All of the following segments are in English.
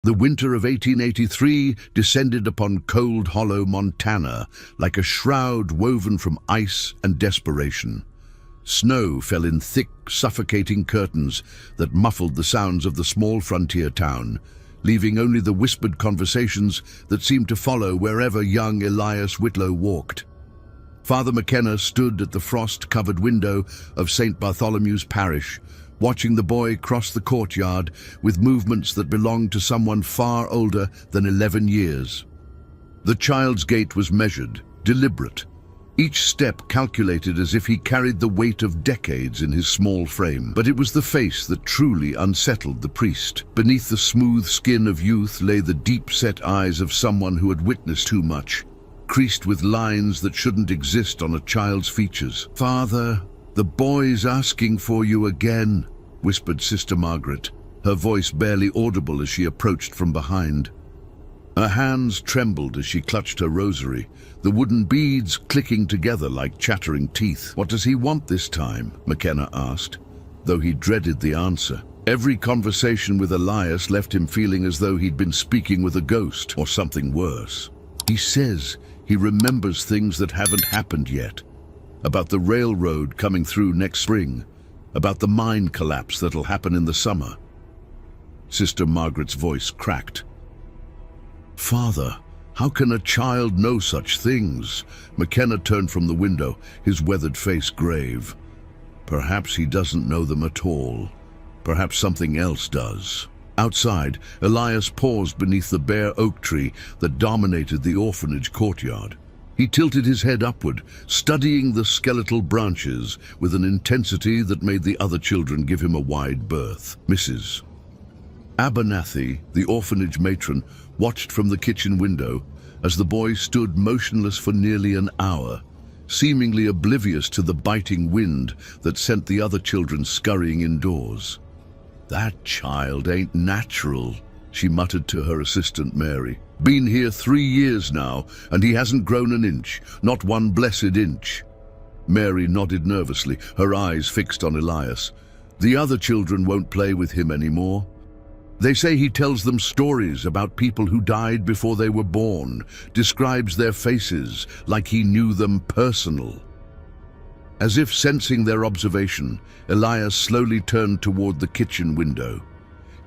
The winter of 1883 descended upon cold, hollow Montana like a shroud woven from ice and desperation. Snow fell in thick, suffocating curtains that muffled the sounds of the small frontier town, leaving only the whispered conversations that seemed to follow wherever young Elias Whitlow walked. Father McKenna stood at the frost-covered window of St. Bartholomew's Parish, watching the boy cross the courtyard with movements that belonged to someone far older than 11 years. The child's gait was measured, deliberate, each step calculated as if he carried the weight of decades in his small frame. But it was the face that truly unsettled the priest. Beneath the smooth skin of youth lay the deep-set eyes of someone who had witnessed too much, creased with lines that shouldn't exist on a child's features. "Father, the boy's asking for you again," whispered Sister Margaret, her voice barely audible as she approached from behind. Her hands trembled as she clutched her rosary, the wooden beads clicking together like chattering teeth. "What does he want this time?" McKenna asked, though he dreaded the answer. Every conversation with Elias left him feeling as though he'd been speaking with a ghost or something worse. "He says he remembers things that haven't happened yet. About the railroad coming through next spring. About the mine collapse that'll happen in the summer." Sister Margaret's voice cracked. "Father, how can a child know such things?" McKenna turned from the window, his weathered face grave. "Perhaps he doesn't know them at all. Perhaps something else does." Outside, Elias paused beneath the bare oak tree that dominated the orphanage courtyard. He tilted his head upward, studying the skeletal branches with an intensity that made the other children give him a wide berth. Mrs. Abernathy, the orphanage matron, watched from the kitchen window as the boy stood motionless for nearly an hour, seemingly oblivious to the biting wind that sent the other children scurrying indoors. "That child ain't natural," she muttered to her assistant Mary. "Been here 3 years now, and he hasn't grown an inch, not one blessed inch." Mary nodded nervously, her eyes fixed on Elias. "The other children won't play with him anymore. They say he tells them stories about people who died before they were born, describes their faces like he knew them personal." As if sensing their observation, Elias slowly turned toward the kitchen window.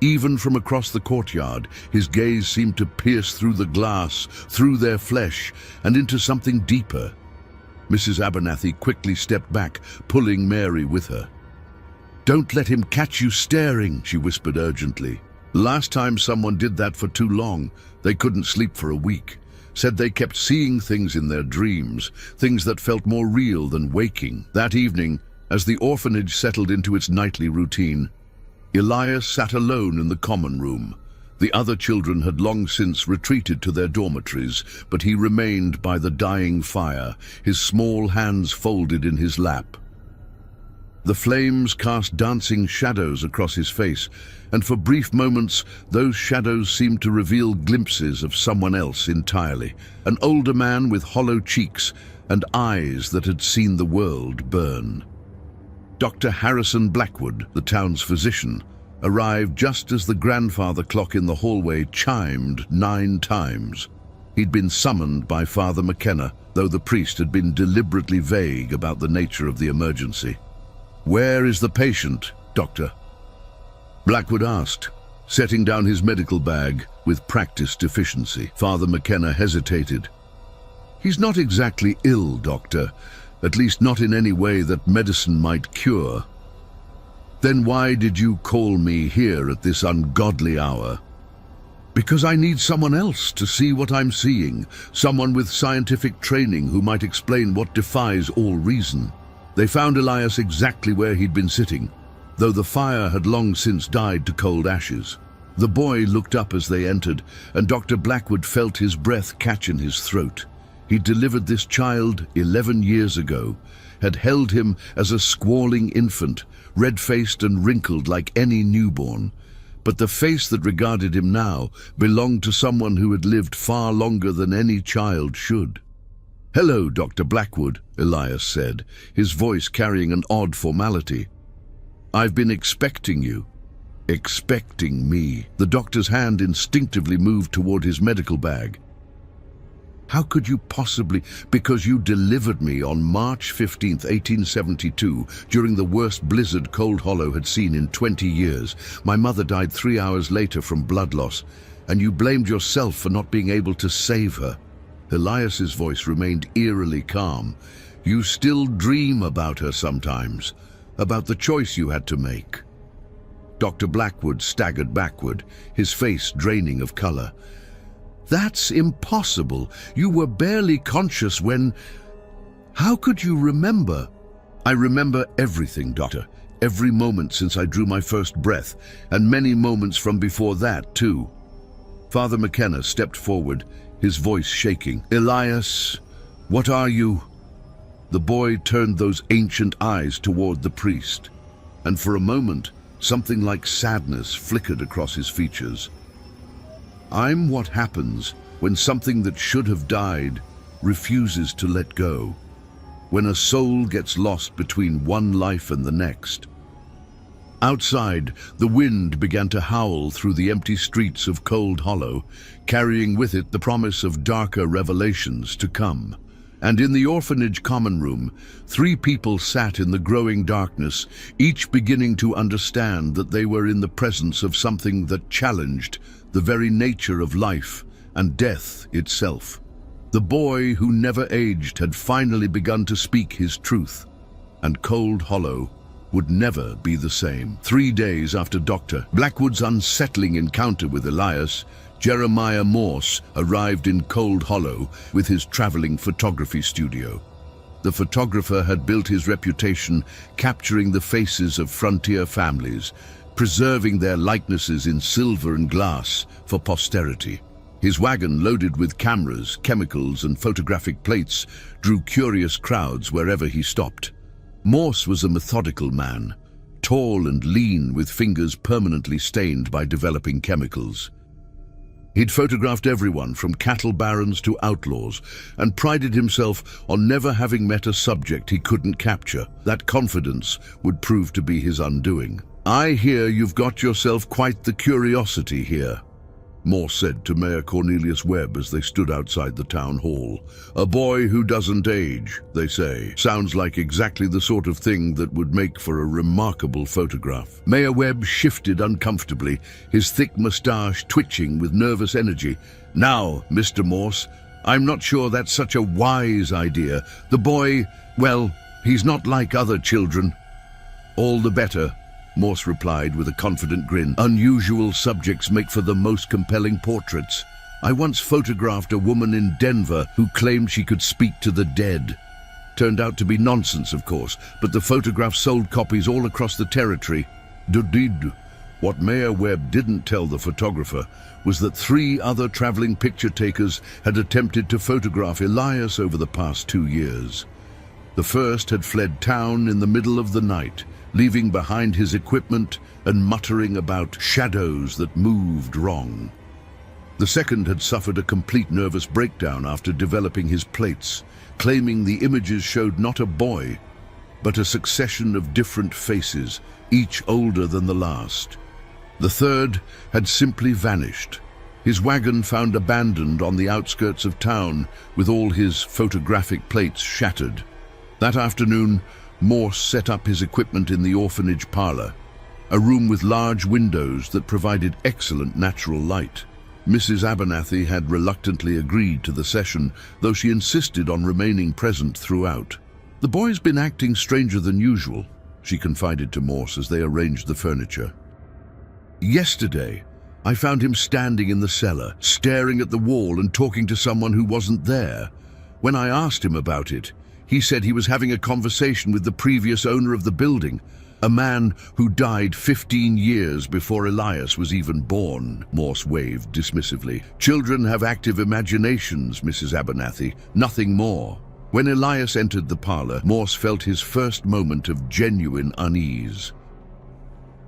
Even from across the courtyard, his gaze seemed to pierce through the glass, through their flesh, and into something deeper. Mrs. Abernathy quickly stepped back, pulling Mary with her. "Don't let him catch you staring," she whispered urgently. "Last time someone did that for too long, they couldn't sleep for a week. Said they kept seeing things in their dreams, things that felt more real than waking." That evening, as the orphanage settled into its nightly routine, Elias sat alone in the common room. The other children had long since retreated to their dormitories, but he remained by the dying fire, his small hands folded in his lap. The flames cast dancing shadows across his face, and for brief moments those shadows seemed to reveal glimpses of someone else entirely, an older man with hollow cheeks and eyes that had seen the world burn. Dr. Harrison Blackwood, the town's physician, arrived just as the grandfather clock in the hallway chimed 9 times. He'd been summoned by Father McKenna, though the priest had been deliberately vague about the nature of the emergency. "Where is the patient, Doctor?" Blackwood asked, setting down his medical bag with practiced efficiency. Father McKenna hesitated. "He's not exactly ill, Doctor, at least not in any way that medicine might cure." "Then why did you call me here at this ungodly hour?" "Because I need someone else to see what I'm seeing, someone with scientific training who might explain what defies all reason." They found Elias exactly where he'd been sitting, though the fire had long since died to cold ashes. The boy looked up as they entered, and Dr. Blackwood felt his breath catch in his throat. He'd delivered this child 11 years ago, had held him as a squalling infant, red-faced and wrinkled like any newborn. But the face that regarded him now belonged to someone who had lived far longer than any child should. "Hello, Dr. Blackwood," Elias said, his voice carrying an odd formality. "I've been expecting you." Expecting me. The doctor's hand instinctively moved toward his medical bag. How could you possibly? Because you delivered me on March 15th, 1872, during the worst blizzard Cold Hollow had seen in 20 years. My mother died 3 hours later from blood loss, and you blamed yourself for not being able to save her. Elias's voice remained eerily calm. You still dream about her sometimes, about the choice you had to make. Dr. Blackwood staggered backward, his face draining of color. That's impossible. You were barely conscious when... How could you remember? I remember everything, Doctor. Every moment since I drew my first breath, and many moments from before that, too. Father McKenna stepped forward, his voice shaking. Elias, what are you? The boy turned those ancient eyes toward the priest, and for a moment, something like sadness flickered across his features. I'm what happens when something that should have died refuses to let go, when a soul gets lost between one life and the next. Outside, the wind began to howl through the empty streets of Cold Hollow, carrying with it the promise of darker revelations to come. And in the orphanage common room, 3 people sat in the growing darkness, each beginning to understand that they were in the presence of something that challenged the very nature of life and death itself. The boy who never aged had finally begun to speak his truth, and Cold Hollow would never be the same. 3 days after Dr. Blackwood's unsettling encounter with Elias, Jeremiah Morse arrived in Cold Hollow with his traveling photography studio. The photographer had built his reputation capturing the faces of frontier families, preserving their likenesses in silver and glass for posterity. His wagon, loaded with cameras, chemicals, and photographic plates, drew curious crowds wherever he stopped. Morse was a methodical man, tall and lean with fingers permanently stained by developing chemicals. He'd photographed everyone from cattle barons to outlaws and prided himself on never having met a subject he couldn't capture. That confidence would prove to be his undoing. I hear you've got yourself quite the curiosity here, Morse said to Mayor Cornelius Webb as they stood outside the town hall. A boy who doesn't age, they say. Sounds like exactly the sort of thing that would make for a remarkable photograph. Mayor Webb shifted uncomfortably, his thick mustache twitching with nervous energy. Now, Mr. Morse, I'm not sure that's such a wise idea. The boy, well, he's not like other children. All the better, Morse replied with a confident grin. Unusual subjects make for the most compelling portraits. I once photographed a woman in Denver who claimed she could speak to the dead. Turned out to be nonsense, of course, but the photograph sold copies all across the territory. Did. What Mayor Webb didn't tell the photographer was that 3 other traveling picture takers had attempted to photograph Elias over the past 2 years. The first had fled town in the middle of the night, leaving behind his equipment and muttering about shadows that moved wrong. The second had suffered a complete nervous breakdown after developing his plates, claiming the images showed not a boy, but a succession of different faces, each older than the last. The third had simply vanished, his wagon found abandoned on the outskirts of town with all his photographic plates shattered. That afternoon, Morse set up his equipment in the orphanage parlor, a room with large windows that provided excellent natural light. Mrs. Abernathy had reluctantly agreed to the session, though she insisted on remaining present throughout. The boy's been acting stranger than usual, she confided to Morse as they arranged the furniture. Yesterday, I found him standing in the cellar, staring at the wall and talking to someone who wasn't there. When I asked him about it, he said he was having a conversation with the previous owner of the building, a man who died 15 years before Elias was even born, Morse waved dismissively. Children have active imaginations, Mrs. Abernathy, nothing more. When Elias entered the parlor, Morse felt his first moment of genuine unease.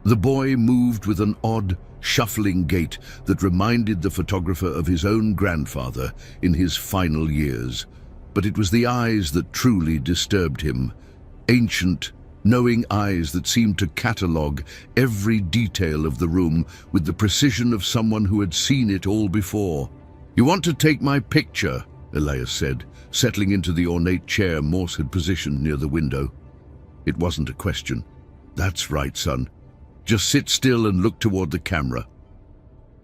The boy moved with an odd, shuffling gait that reminded the photographer of his own grandfather in his final years. But it was the eyes that truly disturbed him, ancient knowing eyes that seemed to catalogue every detail of the room with the precision of someone who had seen it all before. "You want to take my picture?" Elias said, settling into the ornate chair Morse had positioned near the window. It wasn't a question. "That's right, son. Just sit still and look toward the camera."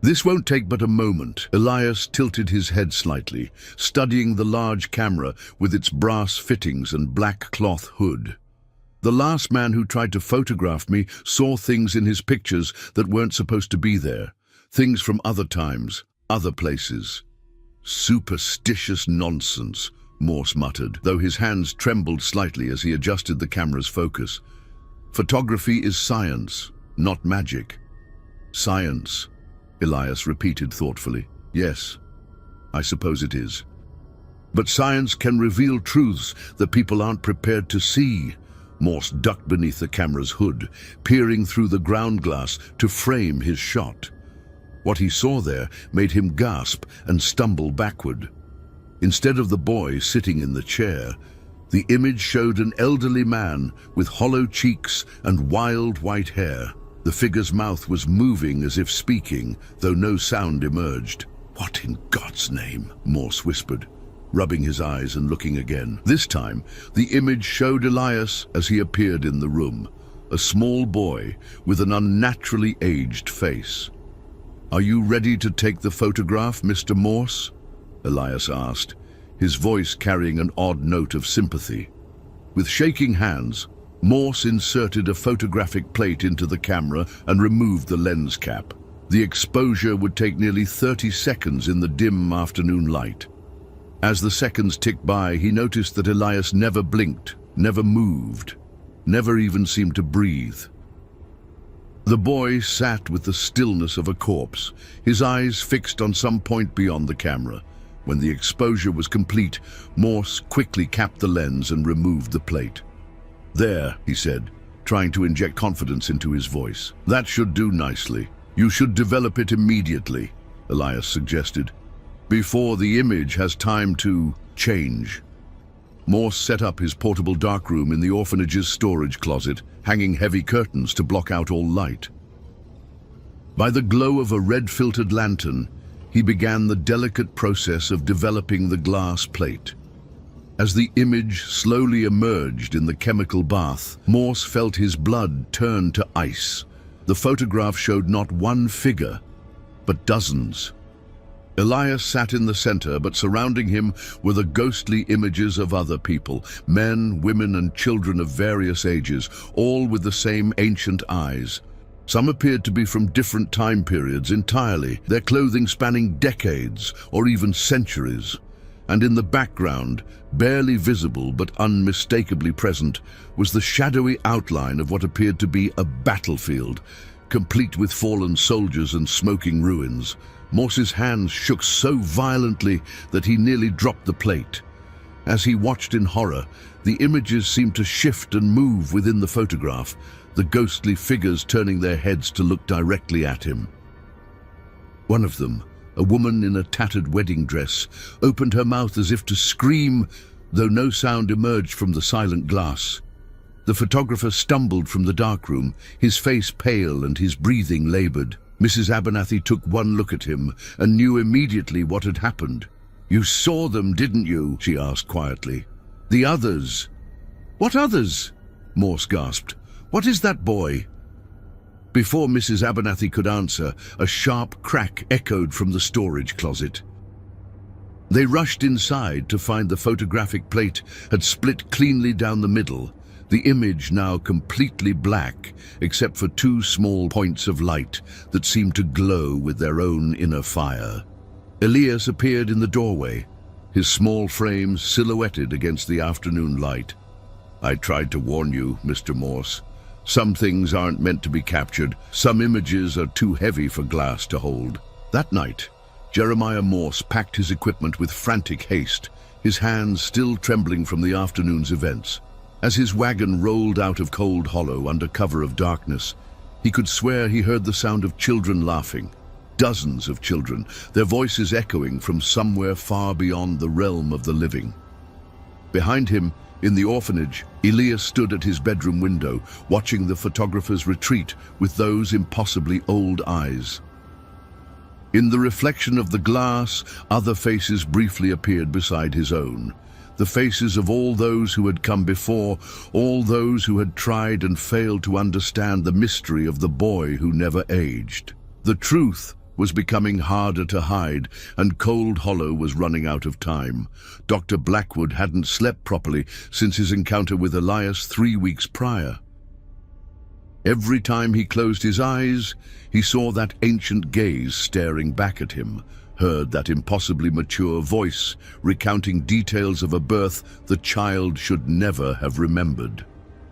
"This won't take but a moment." Elias tilted his head slightly, studying the large camera with its brass fittings and black cloth hood. "The last man who tried to photograph me saw things in his pictures that weren't supposed to be there. Things from other times, other places." "Superstitious nonsense," Morse muttered, though his hands trembled slightly as he adjusted the camera's focus. "Photography is science, not magic." "Science," Elias repeated thoughtfully. "Yes, I suppose it is. But science can reveal truths that people aren't prepared to see." Morse ducked beneath the camera's hood, peering through the ground glass to frame his shot. What he saw there made him gasp and stumble backward. Instead of the boy sitting in the chair, the image showed an elderly man with hollow cheeks and wild white hair. The figure's mouth was moving as if speaking, though no sound emerged. "What in God's name?" Morse whispered, rubbing his eyes and looking again. This time, the image showed Elias as he appeared in the room, a small boy with an unnaturally aged face. "Are you ready to take the photograph, Mr. Morse?" Elias asked, his voice carrying an odd note of sympathy. With shaking hands, Morse inserted a photographic plate into the camera and removed the lens cap. The exposure would take nearly 30 seconds in the dim afternoon light. As the seconds ticked by, he noticed that Elias never blinked, never moved, never even seemed to breathe. The boy sat with the stillness of a corpse, his eyes fixed on some point beyond the camera. When the exposure was complete, Morse quickly capped the lens and removed the plate. "There," he said, trying to inject confidence into his voice. "That should do nicely. You should develop it immediately," Elias suggested, "before the image has time to change." Morse set up his portable darkroom in the orphanage's storage closet, hanging heavy curtains to block out all light. By the glow of a red-filtered lantern, he began the delicate process of developing the glass plate. As the image slowly emerged in the chemical bath, Morse felt his blood turn to ice. The photograph showed not one figure, but dozens. Elias sat in the center, but surrounding him were the ghostly images of other people, men, women, and children of various ages, all with the same ancient eyes. Some appeared to be from different time periods entirely, their clothing spanning decades or even centuries. And in the background, barely visible but unmistakably present, was the shadowy outline of what appeared to be a battlefield, complete with fallen soldiers and smoking ruins. Morse's hands shook so violently that he nearly dropped the plate. As he watched in horror, the images seemed to shift and move within the photograph, the ghostly figures turning their heads to look directly at him. One of them, a woman in a tattered wedding dress, opened her mouth as if to scream, though no sound emerged from the silent glass. The photographer stumbled from the darkroom, his face pale and his breathing labored. Mrs. Abernathy took one look at him and knew immediately what had happened. "You saw them, didn't you?" she asked quietly. "The others." "What others?" Morse gasped. "What is that boy?" Before Mrs. Abernathy could answer, a sharp crack echoed from the storage closet. They rushed inside to find the photographic plate had split cleanly down the middle, the image now completely black, except for two small points of light that seemed to glow with their own inner fire. Elias appeared in the doorway, his small frame silhouetted against the afternoon light. "I tried to warn you, Mr. Morse. Some things aren't meant to be captured. Some images are too heavy for glass to hold." That night, Jeremiah Morse packed his equipment with frantic haste, his hands still trembling from the afternoon's events. As his wagon rolled out of Cold Hollow under cover of darkness, he could swear he heard the sound of children laughing. Dozens of children, their voices echoing from somewhere far beyond the realm of the living. Behind him, In the orphanage, Elias stood at his bedroom window, watching the photographers retreat with those impossibly old eyes. In the reflection of the glass, other faces briefly appeared beside his own. The faces of all those who had come before, all those who had tried and failed to understand the mystery of the boy who never aged. The truth was becoming harder to hide, and Cold Hollow was running out of time. Dr. Blackwood hadn't slept properly since his encounter with Elias 3 weeks prior. Every time he closed his eyes, he saw that ancient gaze staring back at him, heard that impossibly mature voice recounting details of a birth the child should never have remembered.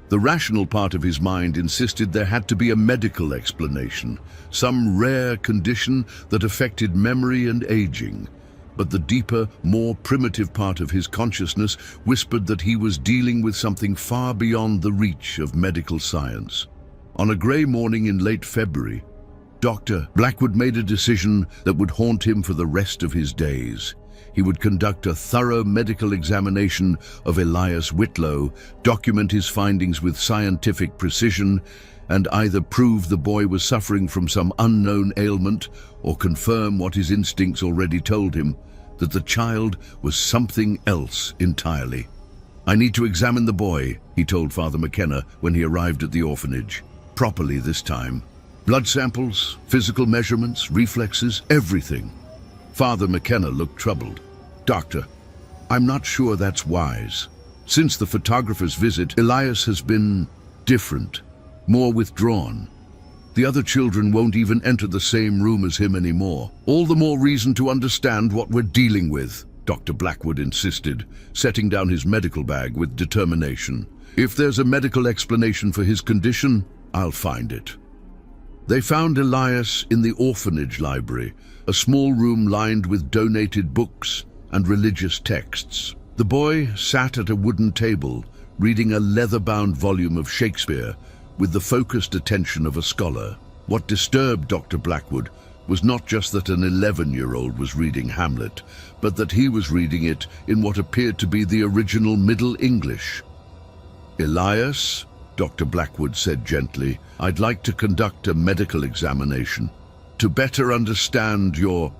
The rational part of his mind insisted there had to be a medical explanation, some rare condition that affected memory and aging. But the deeper, more primitive part of his consciousness whispered that he was dealing with something far beyond the reach of medical science. On a grey morning in late February, Dr. Blackwood made a decision that would haunt him for the rest of his days. He would conduct a thorough medical examination of Elias Whitlow, document his findings with scientific precision, and either prove the boy was suffering from some unknown ailment or confirm what his instincts already told him, that the child was something else entirely. "I need to examine the boy," he told Father McKenna when he arrived at the orphanage. "Properly this time. Blood samples, physical measurements, reflexes, everything." Father McKenna looked troubled. "Doctor, I'm not sure that's wise. Since the photographer's visit, Elias has been different, more withdrawn. The other children won't even enter the same room as him anymore. All the more reason to understand what we're dealing with," Dr. Blackwood insisted, setting down his medical bag with determination. "If there's a medical explanation for his condition, I'll find it." They found Elias in the orphanage library, a small room lined with donated books and religious texts. The boy sat at a wooden table, reading a leather-bound volume of Shakespeare with the focused attention of a scholar. What disturbed Dr. Blackwood was not just that an 11-year-old was reading Hamlet, but that he was reading it in what appeared to be the original Middle English. "Elias," Dr. Blackwood said gently, "I'd like to conduct a medical examination to better understand your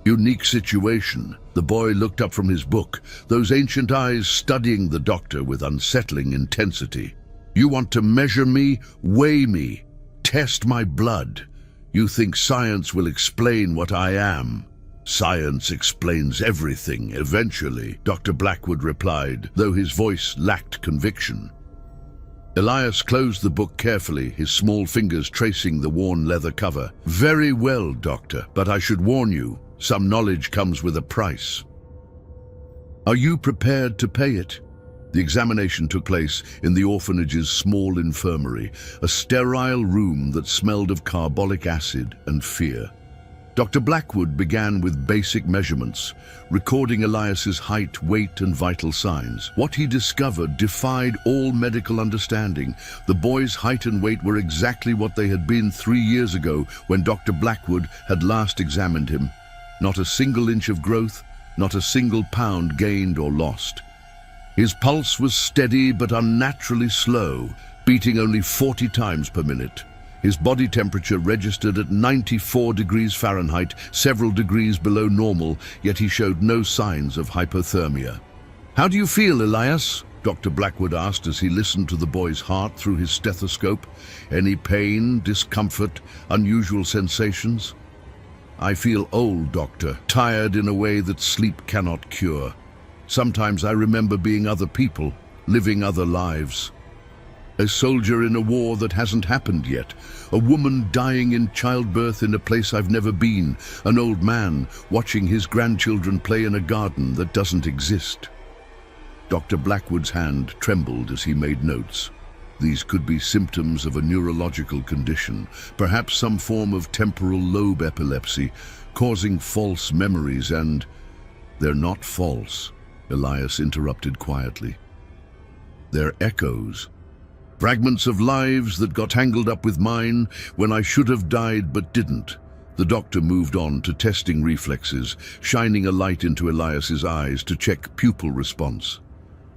unique situation." The boy looked up from his book, those ancient eyes studying the doctor with unsettling intensity. "You want to measure me, weigh me, test my blood. You think science will explain what I am?" "Science explains everything, eventually," Dr. Blackwood replied, though his voice lacked conviction. Elias closed the book carefully, his small fingers tracing the worn leather cover. "Very well, doctor, but I should warn you, some knowledge comes with a price. Are you prepared to pay it?" The examination took place in the orphanage's small infirmary, a sterile room that smelled of carbolic acid and fear. Dr. Blackwood began with basic measurements, recording Elias's height, weight, and vital signs. What he discovered defied all medical understanding. The boy's height and weight were exactly what they had been 3 years ago when Dr. Blackwood had last examined him. Not a single inch of growth, not a single pound gained or lost. His pulse was steady but unnaturally slow, beating only 40 times per minute. His body temperature registered at 94 degrees Fahrenheit, several degrees below normal, yet he showed no signs of hypothermia. "How do you feel, Elias?" Dr. Blackwood asked as he listened to the boy's heart through his stethoscope. "Any pain, discomfort, unusual sensations?" "I feel old, doctor, tired in a way that sleep cannot cure. Sometimes I remember being other people, living other lives. A soldier in a war that hasn't happened yet, a woman dying in childbirth in a place I've never been, an old man watching his grandchildren play in a garden that doesn't exist." Dr. Blackwood's hand trembled as he made notes. These could be symptoms of a neurological condition, perhaps some form of temporal lobe epilepsy, causing false memories and... "They're not false," Elias interrupted quietly. "They're echoes. Fragments of lives that got tangled up with mine when I should have died but didn't." The doctor moved on to testing reflexes, shining a light into Elias's eyes to check pupil response.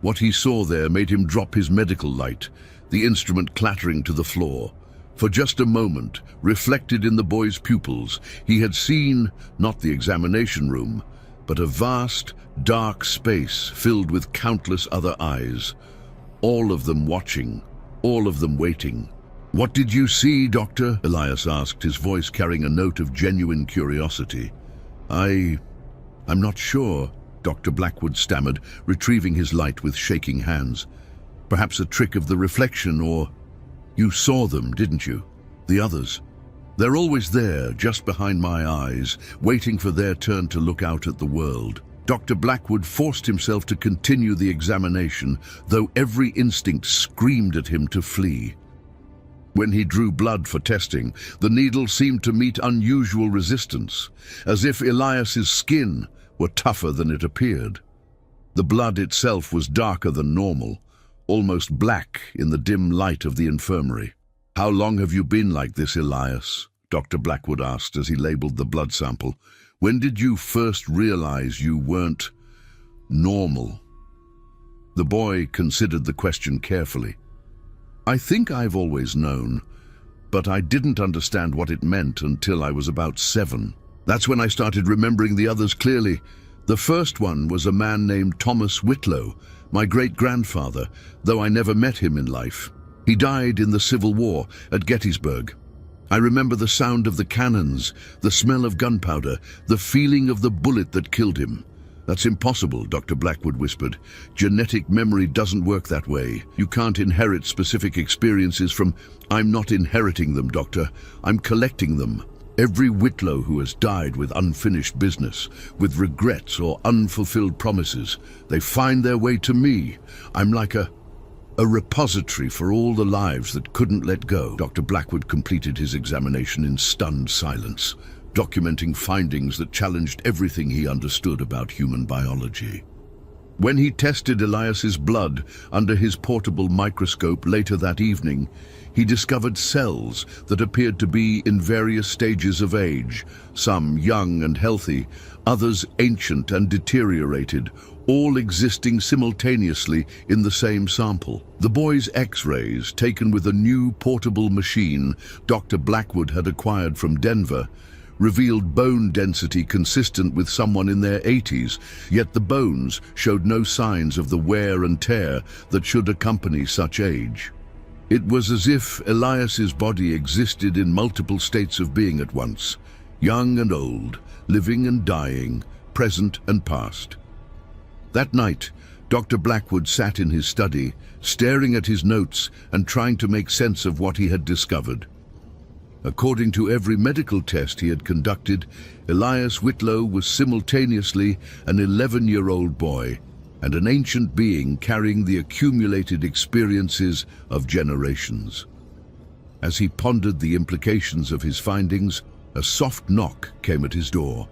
What he saw there made him drop his medical light, the instrument clattering to the floor. For just a moment, reflected in the boy's pupils, he had seen, not the examination room, but a vast, dark space filled with countless other eyes, all of them watching, all of them waiting. "What did you see, Doctor?" Elias asked, his voice carrying a note of genuine curiosity. I'm not sure," Dr. Blackwood stammered, retrieving his light with shaking hands. "Perhaps a trick of the reflection, or... You saw them, didn't you? The others. They're always there, just behind my eyes, waiting for their turn to look out at the world." Dr. Blackwood forced himself to continue the examination, though every instinct screamed at him to flee. When he drew blood for testing, the needle seemed to meet unusual resistance, as if Elias's skin were tougher than it appeared. The blood itself was darker than normal, almost black in the dim light of the infirmary. "How long have you been like this, Elias?" Dr. Blackwood asked as he labeled the blood sample. "When did you first realize you weren't normal?" The boy considered the question carefully. "I think I've always known, but I didn't understand what it meant until I was about 7. That's when I started remembering the others clearly. The first one was a man named Thomas Whitlow, my great-grandfather, though I never met him in life. He died in the Civil War at Gettysburg. I remember the sound of the cannons, the smell of gunpowder, the feeling of the bullet that killed him." "That's impossible," Dr. Blackwood whispered. "Genetic memory doesn't work that way. You can't inherit specific experiences from—" "I'm not inheriting them, Doctor. I'm collecting them. Every Whitlow who has died with unfinished business, with regrets or unfulfilled promises, they find their way to me. I'm like a repository for all the lives that couldn't let go." Dr. Blackwood completed his examination in stunned silence, documenting findings that challenged everything he understood about human biology. When he tested Elias's blood under his portable microscope later that evening, he discovered cells that appeared to be in various stages of age, some young and healthy, others ancient and deteriorated, all existing simultaneously in the same sample. The boy's X-rays, taken with a new portable machine Dr. Blackwood had acquired from Denver, revealed bone density consistent with someone in their 80s, yet the bones showed no signs of the wear and tear that should accompany such age. It was as if Elias's body existed in multiple states of being at once, young and old, living and dying, present and past. That night, Dr. Blackwood sat in his study, staring at his notes and trying to make sense of what he had discovered. According to every medical test he had conducted, Elias Whitlow was simultaneously an 11-year-old boy and an ancient being carrying the accumulated experiences of generations. As he pondered the implications of his findings, a soft knock came at his door.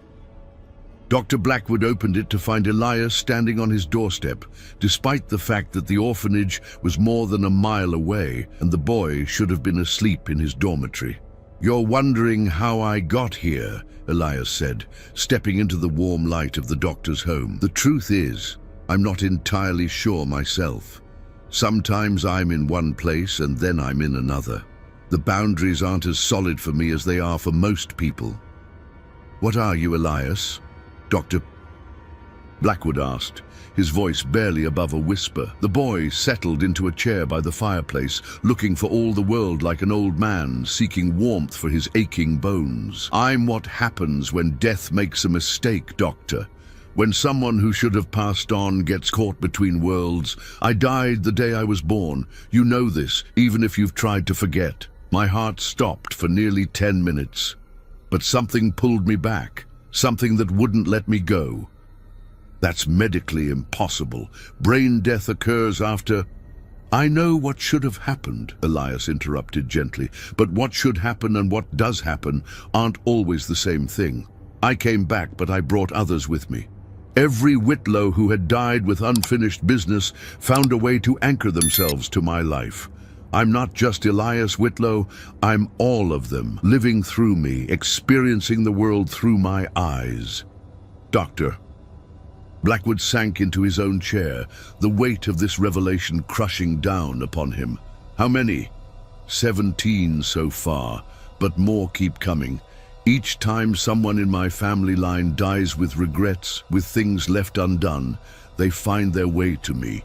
Dr. Blackwood opened it to find Elias standing on his doorstep, despite the fact that the orphanage was more than a mile away and the boy should have been asleep in his dormitory. "You're wondering how I got here," Elias said, stepping into the warm light of the doctor's home. "The truth is, I'm not entirely sure myself. Sometimes I'm in one place and then I'm in another. The boundaries aren't as solid for me as they are for most people." "What are you, Elias?" Dr. Blackwood asked, his voice barely above a whisper. The boy settled into a chair by the fireplace, looking for all the world like an old man seeking warmth for his aching bones. "I'm what happens when death makes a mistake, Doctor. When someone who should have passed on gets caught between worlds. I died the day I was born. You know this, even if you've tried to forget. My heart stopped for nearly 10 minutes. But something pulled me back, something that wouldn't let me go. That's medically impossible. Brain death occurs after—" "I know what should have happened," Elias interrupted gently, "but what should happen and what does happen aren't always the same thing. I came back, but I brought others with me. Every Whitlow who had died with unfinished business found a way to anchor themselves to my life. I'm not just Elias Whitlow, I'm all of them, living through me, experiencing the world through my eyes." Dr. Blackwood sank into his own chair, the weight of this revelation crushing down upon him. How many? 17 so far, but more keep coming. Each time someone in my family line dies with regrets, with things left undone, they find their way to me.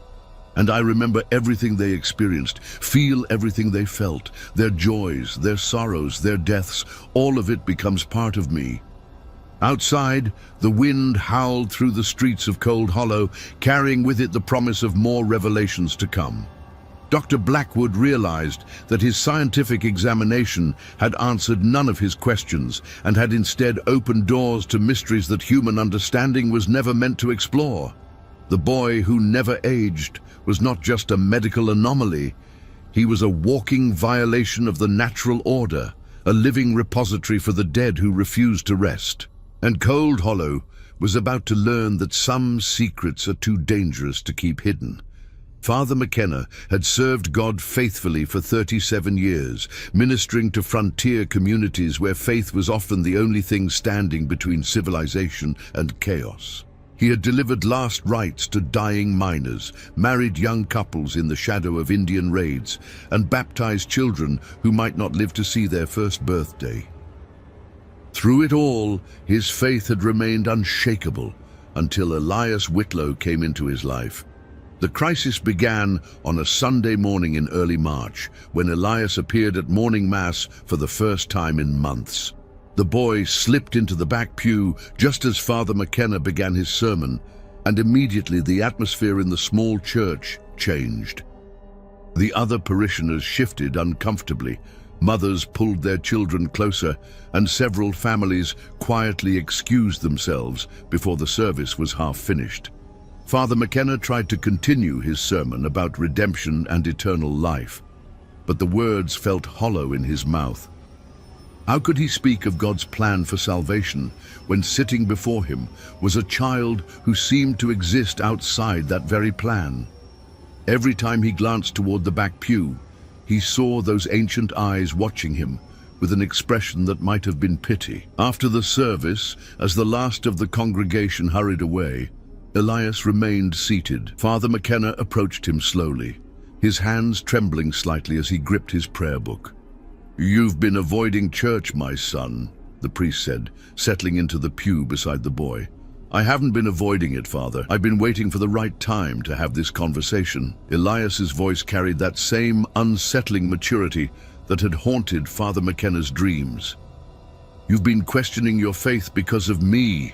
And I remember everything they experienced, feel everything they felt, their joys, their sorrows, their deaths, all of it becomes part of me. Outside, the wind howled through the streets of Cold Hollow, carrying with it the promise of more revelations to come. Dr. Blackwood realized that his scientific examination had answered none of his questions and had instead opened doors to mysteries that human understanding was never meant to explore. The boy who never aged was not just a medical anomaly. He was a walking violation of the natural order, a living repository for the dead who refused to rest. And Cold Hollow was about to learn that some secrets are too dangerous to keep hidden. Father McKenna had served God faithfully for 37 years, ministering to frontier communities where faith was often the only thing standing between civilization and chaos. He had delivered last rites to dying miners, married young couples in the shadow of Indian raids, and baptized children who might not live to see their first birthday. Through it all, his faith had remained unshakable until Elias Whitlow came into his life. The crisis began on a Sunday morning in early March, when Elias appeared at morning mass for the first time in months. The boy slipped into the back pew just as Father McKenna began his sermon, and immediately the atmosphere in the small church changed. The other parishioners shifted uncomfortably. Mothers pulled their children closer, and several families quietly excused themselves before the service was half finished. Father McKenna tried to continue his sermon about redemption and eternal life, but the words felt hollow in his mouth. How could he speak of God's plan for salvation when sitting before him was a child who seemed to exist outside that very plan? Every time he glanced toward the back pew, he saw those ancient eyes watching him with an expression that might have been pity. After the service, as the last of the congregation hurried away, Elias remained seated. Father McKenna approached him slowly, his hands trembling slightly as he gripped his prayer book. "You've been avoiding church, my son," the priest said, settling into the pew beside the boy. "I haven't been avoiding it, Father. I've been waiting for the right time to have this conversation." Elias's voice carried that same unsettling maturity that had haunted Father McKenna's dreams. "You've been questioning your faith because of me."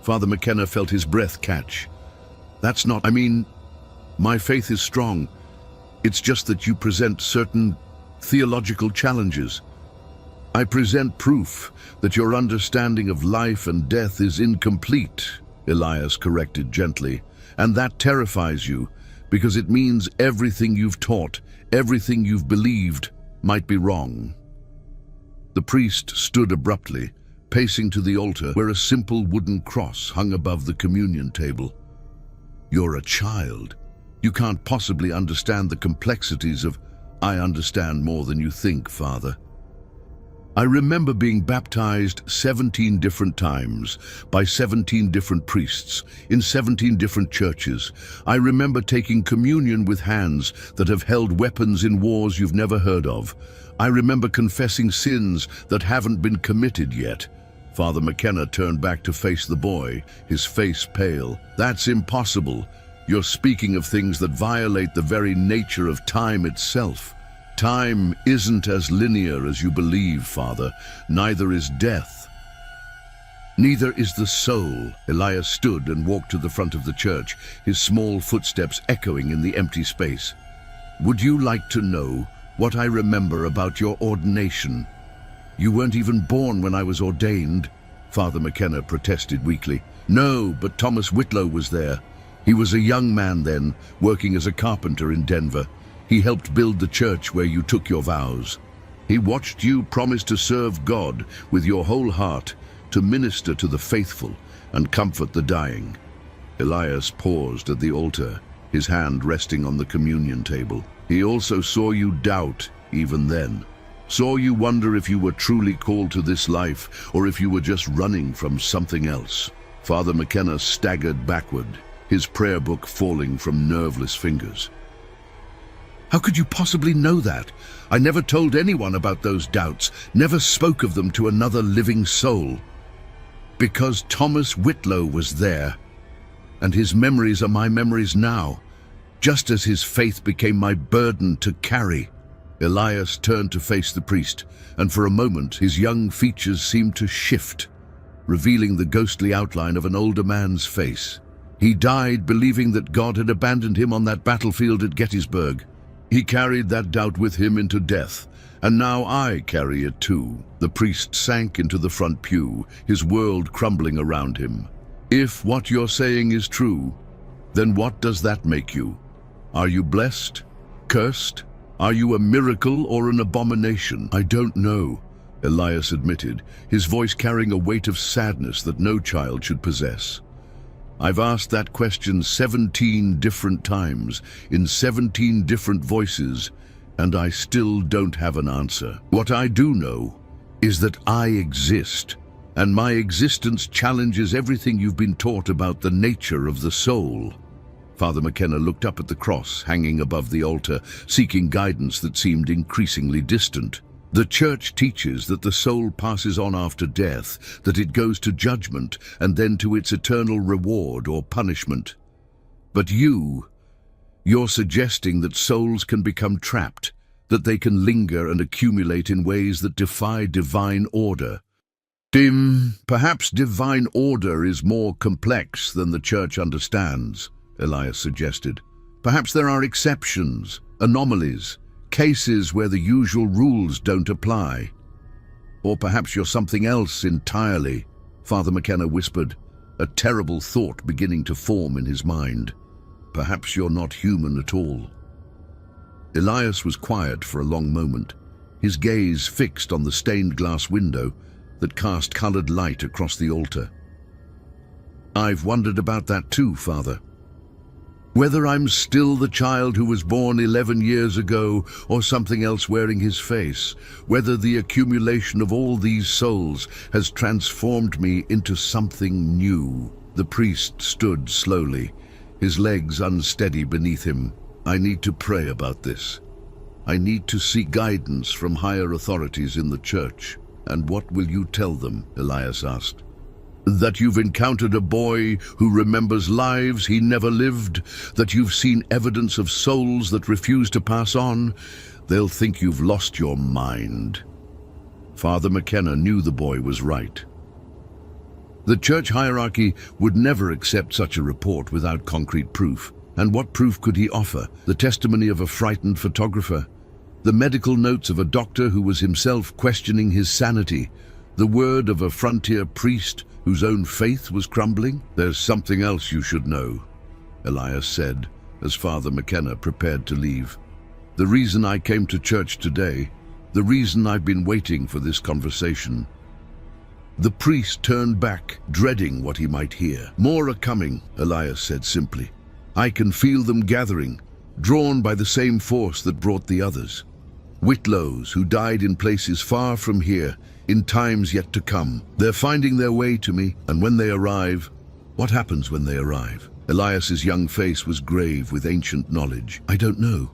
Father McKenna felt his breath catch. My faith is strong. It's just that you present certain theological challenges. I present proof that your understanding of life and death is incomplete," Elias corrected gently, "and that terrifies you because it means everything you've taught, everything you've believed, might be wrong." The priest stood abruptly, pacing to the altar where a simple wooden cross hung above the communion table. "You're a child. You can't possibly understand the complexities of—" "I understand more than you think, Father. I remember being baptized 17 different times by 17 different priests in 17 different churches. I remember taking communion with hands that have held weapons in wars you've never heard of. I remember confessing sins that haven't been committed yet." Father McKenna turned back to face the boy, his face pale. "That's impossible. You're speaking of things that violate the very nature of time itself. Time isn't as linear as you believe, Father. Neither is death. Neither is the soul." Elias stood and walked to the front of the church, his small footsteps echoing in the empty space. "Would you like to know what I remember about your ordination?" "You weren't even born when I was ordained," Father McKenna protested weakly. "No, but Thomas Whitlow was there. He was a young man then, working as a carpenter in Denver. He helped build the church where you took your vows. He watched you promise to serve God with your whole heart, to minister to the faithful and comfort the dying." Elias paused at the altar, his hand resting on the communion table. "He also saw you doubt even then. Saw you wonder if you were truly called to this life or if you were just running from something else." Father McKenna staggered backward, his prayer book falling from nerveless fingers. How could you possibly know that? I never told anyone about those doubts, never spoke of them to another living soul. Because Thomas Whitlow was there, and his memories are my memories now, just as his faith became my burden to carry. Elias turned to face the priest, and for a moment his young features seemed to shift, revealing the ghostly outline of an older man's face. He died believing that God had abandoned him on that battlefield at Gettysburg. He carried that doubt with him into death, and now I carry it too. The priest sank into the front pew, his world crumbling around him. If what you're saying is true, then what does that make you? Are you blessed? Cursed? Are you a miracle or an abomination? I don't know, Elias admitted, his voice carrying a weight of sadness that no child should possess. I've asked that question 17 different times, in 17 different voices, and I still don't have an answer. What I do know is that I exist, and my existence challenges everything you've been taught about the nature of the soul. Father McKenna looked up at the cross hanging above the altar, seeking guidance that seemed increasingly distant. The Church teaches that the soul passes on after death, that it goes to judgment and then to its eternal reward or punishment. But you're suggesting that souls can become trapped, that they can linger and accumulate in ways that defy divine order. Perhaps divine order is more complex than the Church understands, Elias suggested. Perhaps there are exceptions, anomalies, cases where the usual rules don't apply. Or perhaps you're something else entirely, Father McKenna whispered, a terrible thought beginning to form in his mind. Perhaps you're not human at all. Elias was quiet for a long moment, his gaze fixed on the stained glass window that cast colored light across the altar. I've wondered about that too, Father. Whether I'm still the child who was born 11 years ago or something else wearing his face, whether the accumulation of all these souls has transformed me into something new. The priest stood slowly, his legs unsteady beneath him. I need to pray about this. I need to seek guidance from higher authorities in the Church. And what will you tell them? Elias asked. That you've encountered a boy who remembers lives he never lived, that you've seen evidence of souls that refuse to pass on. They'll think you've lost your mind. Father McKenna knew the boy was right. The Church hierarchy would never accept such a report without concrete proof. And what proof could he offer? The testimony of a frightened photographer? The medical notes of a doctor who was himself questioning his sanity? The word of a frontier priest whose own faith was crumbling? There's something else you should know, Elias said, as Father McKenna prepared to leave. The reason I came to church today, the reason I've been waiting for this conversation. The priest turned back, dreading what he might hear. More are coming, Elias said simply. I can feel them gathering, drawn by the same force that brought the others. Whitlows who died in places far from here, in times yet to come. They're finding their way to me, and when they arrive, what happens when they arrive? Elias's young face was grave with ancient knowledge. I don't know.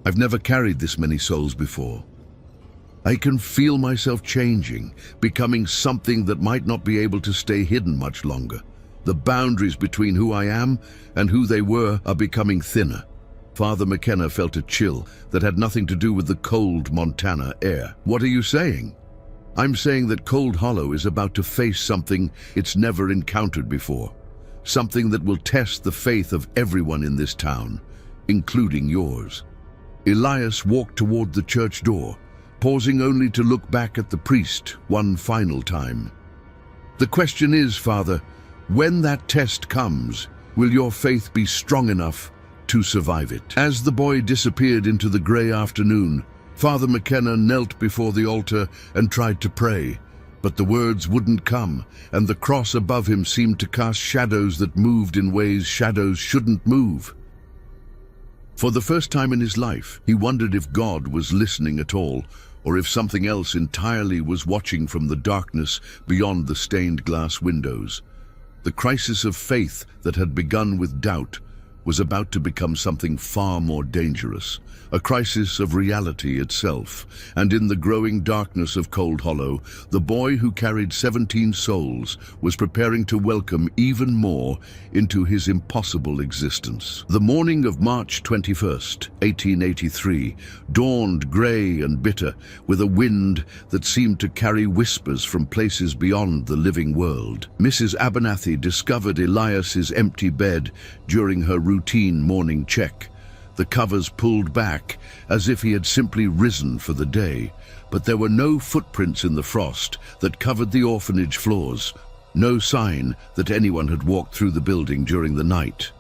I've never carried this many souls before. I can feel myself changing, becoming something that might not be able to stay hidden much longer. The boundaries between who I am and who they were are becoming thinner. Father McKenna felt a chill that had nothing to do with the cold Montana air. What are you saying? I'm saying that Cold Hollow is about to face something it's never encountered before. Something that will test the faith of everyone in this town, including yours. Elias walked toward the church door, pausing only to look back at the priest one final time. The question is, Father, when that test comes, will your faith be strong enough to survive it? As the boy disappeared into the gray afternoon, Father McKenna knelt before the altar and tried to pray, but the words wouldn't come, and the cross above him seemed to cast shadows that moved in ways shadows shouldn't move. For the first time in his life, he wondered if God was listening at all, or if something else entirely was watching from the darkness beyond the stained glass windows. The crisis of faith that had begun with doubt was about to become something far more dangerous, a crisis of reality itself. And in the growing darkness of Cold Hollow, the boy who carried 17 souls was preparing to welcome even more into his impossible existence. The morning of March 21st, 1883, dawned grey and bitter, with a wind that seemed to carry whispers from places beyond the living world. Mrs. Abernathy discovered Elias's empty bed during her routine morning check, the covers pulled back as if he had simply risen for the day. But there were no footprints in the frost that covered the orphanage floors, no sign that anyone had walked through the building during the night.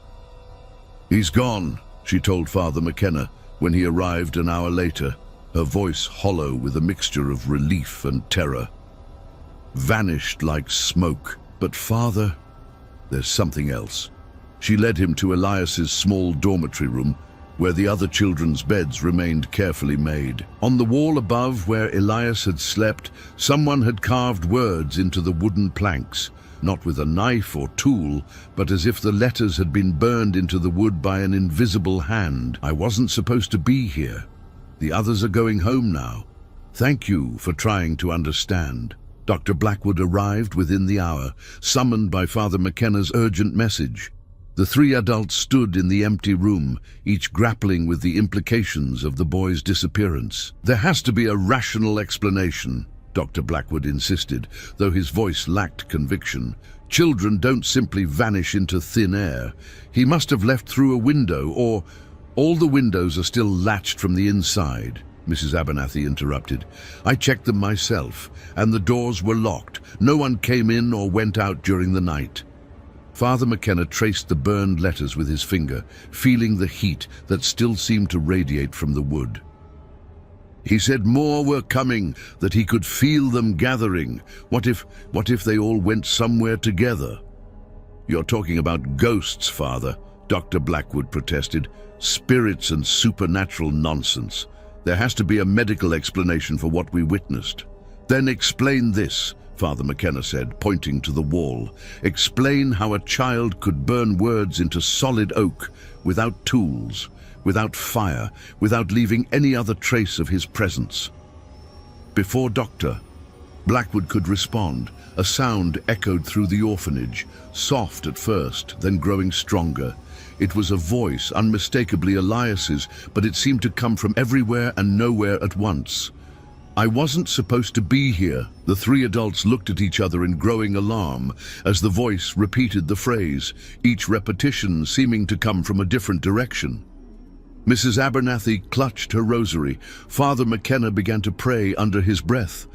"He's gone," she told Father McKenna when he arrived an hour later, her voice hollow with a mixture of relief and terror. "Vanished like smoke. But Father, there's something else." She led him to Elias's small dormitory room, where the other children's beds remained carefully made. On the wall above where Elias had slept, someone had carved words into the wooden planks, not with a knife or tool, but as if the letters had been burned into the wood by an invisible hand. "I wasn't supposed to be here. The others are going home now. Thank you for trying to understand." Dr. Blackwood arrived within the hour, summoned by Father McKenna's urgent message. The three adults stood in the empty room, each grappling with the implications of the boy's disappearance. "There has to be a rational explanation," Dr. Blackwood insisted, though his voice lacked conviction. "Children don't simply vanish into thin air. He must have left through a window, or all the windows are still latched from the inside." Mrs. Abernathy interrupted. "I checked them myself, and the doors were locked. No one came in or went out during the night." Father McKenna traced the burned letters with his finger, feeling the heat that still seemed to radiate from the wood. "He said more were coming, that he could feel them gathering. What if they all went somewhere together?" "You're talking about ghosts, Father," Dr. Blackwood protested. "Spirits and supernatural nonsense. There has to be a medical explanation for what we witnessed." "Then explain this," Father McKenna said, pointing to the wall. "Explain how a child could burn words into solid oak, without tools, without fire, without leaving any other trace of his presence." Before Dr. Blackwood could respond, a sound echoed through the orphanage, soft at first, then growing stronger. It was a voice, unmistakably Elias's, but it seemed to come from everywhere and nowhere at once. "I wasn't supposed to be here." The three adults looked at each other in growing alarm as the voice repeated the phrase, each repetition seeming to come from a different direction. Mrs. Abernathy clutched her rosary. Father McKenna began to pray under his breath,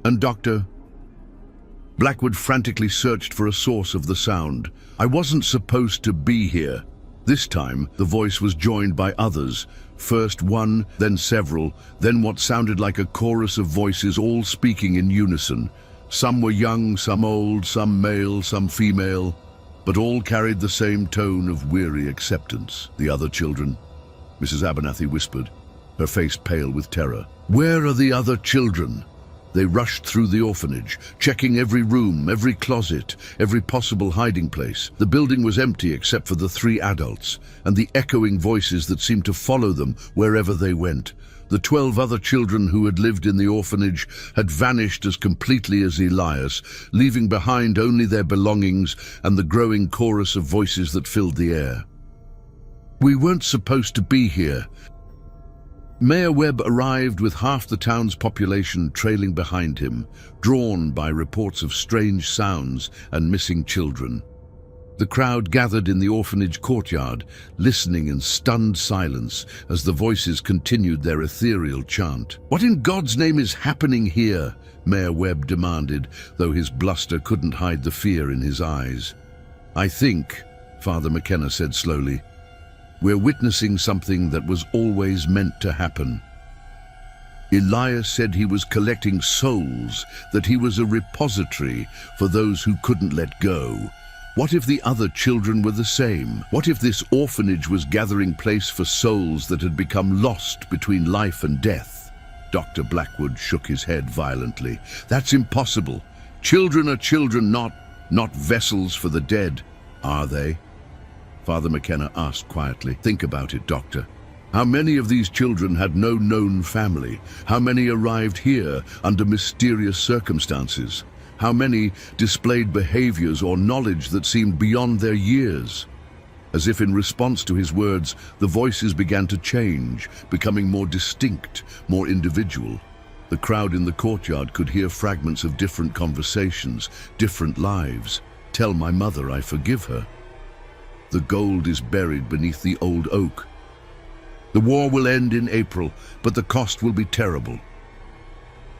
and Dr. Blackwood frantically searched for a source of the sound. "I wasn't supposed to be here." This time, the voice was joined by others. First one, then several, then what sounded like a chorus of voices all speaking in unison. Some were young, some old, some male, some female, but all carried the same tone of weary acceptance. "The other children," Mrs. Abernathy whispered, her face pale with terror. "Where are the other children?" They rushed through the orphanage, checking every room, every closet, every possible hiding place. The building was empty except for the three adults and the echoing voices that seemed to follow them wherever they went. The 12 other children who had lived in the orphanage had vanished as completely as Elias, leaving behind only their belongings and the growing chorus of voices that filled the air. "We weren't supposed to be here." Mayor Webb arrived with half the town's population trailing behind him, drawn by reports of strange sounds and missing children. The crowd gathered in the orphanage courtyard, listening in stunned silence as the voices continued their ethereal chant. "What in God's name is happening here?" Mayor Webb demanded, though his bluster couldn't hide the fear in his eyes. "I think," Father McKenna said slowly, "we're witnessing something that was always meant to happen." Elias said he was collecting souls, that he was a repository for those who couldn't let go. What if the other children were the same? What if this orphanage was gathering place for souls that had become lost between life and death? Dr. Blackwood shook his head violently. "That's impossible. Children are children, not..." Not vessels for the dead, are they? Father McKenna asked quietly. Think about it, Doctor. How many of these children had no known family? How many arrived here under mysterious circumstances? How many displayed behaviors or knowledge that seemed beyond their years? As if in response to his words, the voices began to change, becoming more distinct, more individual. The crowd in the courtyard could hear fragments of different conversations, different lives. Tell my mother I forgive her. The gold is buried beneath the old oak. The war will end in April, but the cost will be terrible.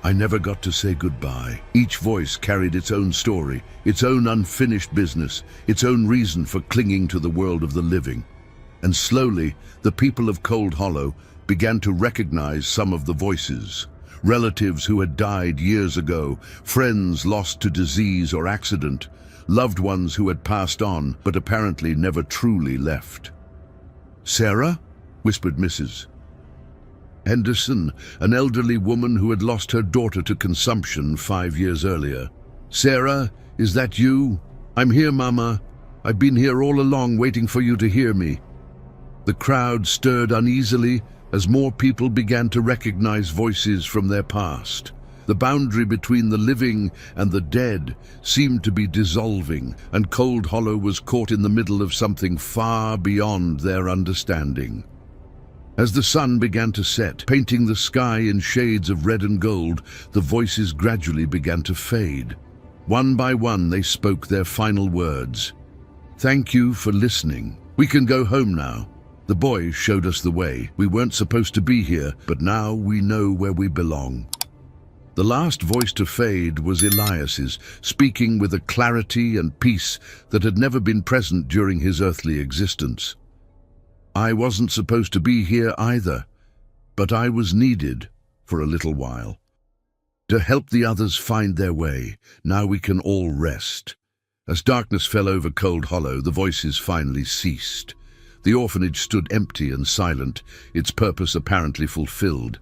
I never got to say goodbye. Each voice carried its own story, its own unfinished business, its own reason for clinging to the world of the living. And slowly, the people of Cold Hollow began to recognize some of the voices. Relatives who had died years ago, friends lost to disease or accident, loved ones who had passed on but apparently never truly left. "Sarah?" whispered Mrs. Henderson, an elderly woman who had lost her daughter to consumption 5 years earlier. "Sarah, is that you? I'm here, Mama. I've been here all along waiting for you to hear me." The crowd stirred uneasily as more people began to recognize voices from their past. The boundary between the living and the dead seemed to be dissolving, and Cold Hollow was caught in the middle of something far beyond their understanding. As the sun began to set, painting the sky in shades of red and gold, the voices gradually began to fade. One by one, they spoke their final words. "Thank you for listening. We can go home now. The boys showed us the way. We weren't supposed to be here, but now we know where we belong." The last voice to fade was Elias's, speaking with a clarity and peace that had never been present during his earthly existence. "I wasn't supposed to be here either, but I was needed for a little while. To help the others find their way, now we can all rest." As darkness fell over Cold Hollow, the voices finally ceased. The orphanage stood empty and silent, its purpose apparently fulfilled.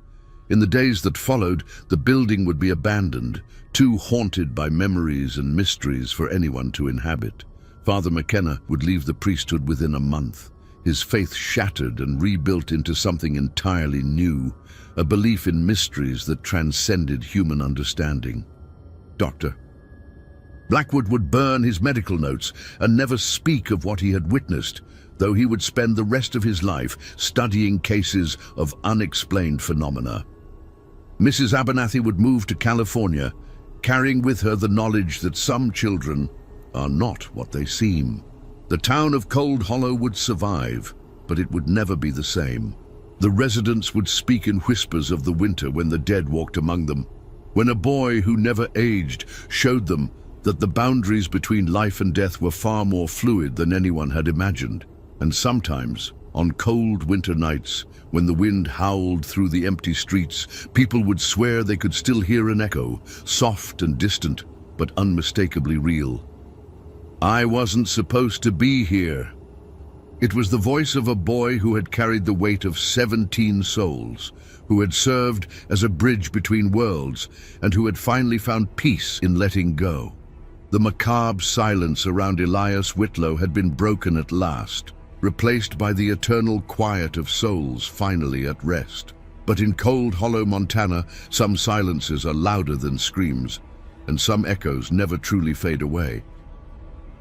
In the days that followed, the building would be abandoned, too haunted by memories and mysteries for anyone to inhabit. Father McKenna would leave the priesthood within a month, his faith shattered and rebuilt into something entirely new, a belief in mysteries that transcended human understanding. Dr. Blackwood would burn his medical notes and never speak of what he had witnessed, though he would spend the rest of his life studying cases of unexplained phenomena. Mrs. Abernathy would move to California, carrying with her the knowledge that some children are not what they seem. The town of Cold Hollow would survive, but it would never be the same. The residents would speak in whispers of the winter when the dead walked among them, when a boy who never aged showed them that the boundaries between life and death were far more fluid than anyone had imagined. And sometimes, on cold winter nights, when the wind howled through the empty streets, people would swear they could still hear an echo, soft and distant, but unmistakably real. "I wasn't supposed to be here." It was the voice of a boy who had carried the weight of 17 souls, who had served as a bridge between worlds, and who had finally found peace in letting go. The macabre silence around Elias Whitlow had been broken at last, replaced by the eternal quiet of souls finally at rest. But in Cold Hollow, Montana, some silences are louder than screams, and some echoes never truly fade away.